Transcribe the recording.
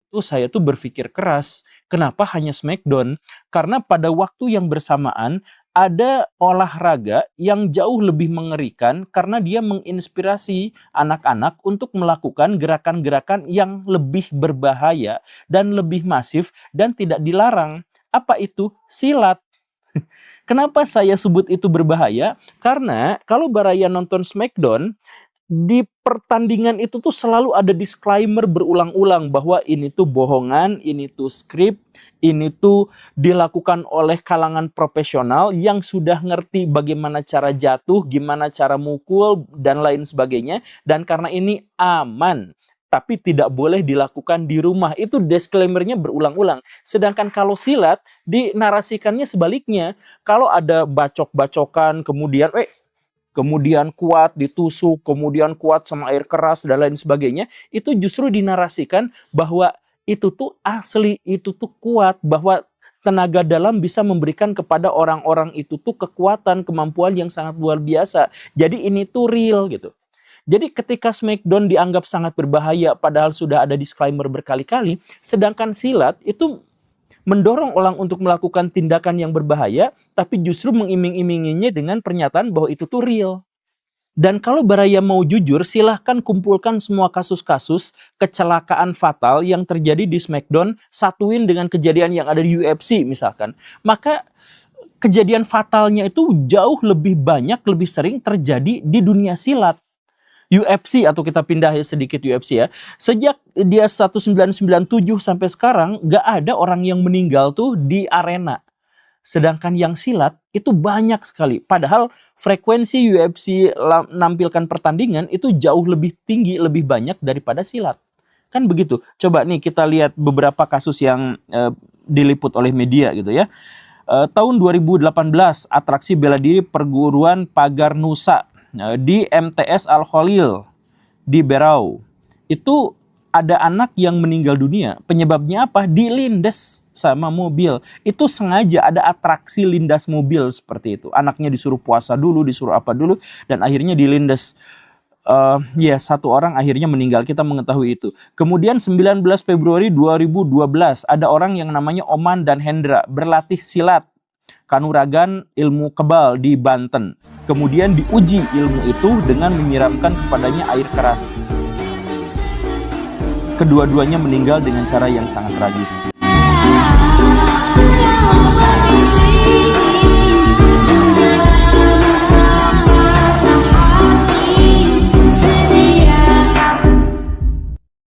itu saya tuh berpikir keras, kenapa hanya SmackDown? Karena pada waktu yang bersamaan ada olahraga yang jauh lebih mengerikan karena dia menginspirasi anak-anak untuk melakukan gerakan-gerakan yang lebih berbahaya dan lebih masif dan tidak dilarang. Apa itu? Silat. Kenapa saya sebut itu berbahaya? Karena kalau Baraya nonton SmackDown, di pertandingan itu tuh selalu ada disclaimer berulang-ulang bahwa ini tuh bohongan, ini tuh skrip, ini tuh dilakukan oleh kalangan profesional yang sudah ngerti bagaimana cara jatuh, gimana cara mukul, dan lain sebagainya. Dan karena ini aman, tapi tidak boleh dilakukan di rumah. Itu disclaimer-nya berulang-ulang. Sedangkan kalau silat, dinarasikannya sebaliknya. Kalau ada bacok-bacokan, kemudian kuat ditusuk, kemudian kuat sama air keras dan lain sebagainya, itu justru dinarasikan bahwa itu tuh asli, itu tuh kuat, bahwa tenaga dalam bisa memberikan kepada orang-orang itu tuh kekuatan, kemampuan yang sangat luar biasa. Jadi ini tuh real gitu. Jadi ketika SmackDown dianggap sangat berbahaya padahal sudah ada disclaimer berkali-kali, sedangkan silat itu mendorong orang untuk melakukan tindakan yang berbahaya, tapi justru mengiming-iminginya dengan pernyataan bahwa itu tuh real. Dan kalau Baraya mau jujur, silahkan kumpulkan semua kasus-kasus kecelakaan fatal yang terjadi di SmackDown, satuin dengan kejadian yang ada di UFC misalkan. Maka kejadian fatalnya itu jauh lebih banyak, lebih sering terjadi di dunia silat. UFC, atau kita pindah sedikit UFC ya. Sejak dia 1997 sampai sekarang, gak ada orang yang meninggal tuh di arena. Sedangkan yang silat itu banyak sekali. Padahal frekuensi UFC menampilkan pertandingan itu jauh lebih tinggi, lebih banyak daripada silat. Kan begitu. Coba nih kita lihat beberapa kasus yang diliput oleh media gitu ya. Tahun 2018, atraksi bela diri perguruan Pagar Nusa di MTS Al-Khalil di Berau. Itu ada anak yang meninggal dunia. Penyebabnya apa? Dilindas sama mobil. Itu sengaja ada atraksi lindas mobil seperti itu. Anaknya disuruh puasa dulu, disuruh apa dulu, dan akhirnya dilindas. Satu orang akhirnya meninggal. Kita mengetahui itu. Kemudian 19 Februari 2012 ada orang yang namanya Oman dan Hendra berlatih silat Kanuragan Ilmu Kebal di Banten. Kemudian diuji ilmu itu dengan menyiramkan kepadanya air keras. Kedua-duanya meninggal dengan cara yang sangat tragis.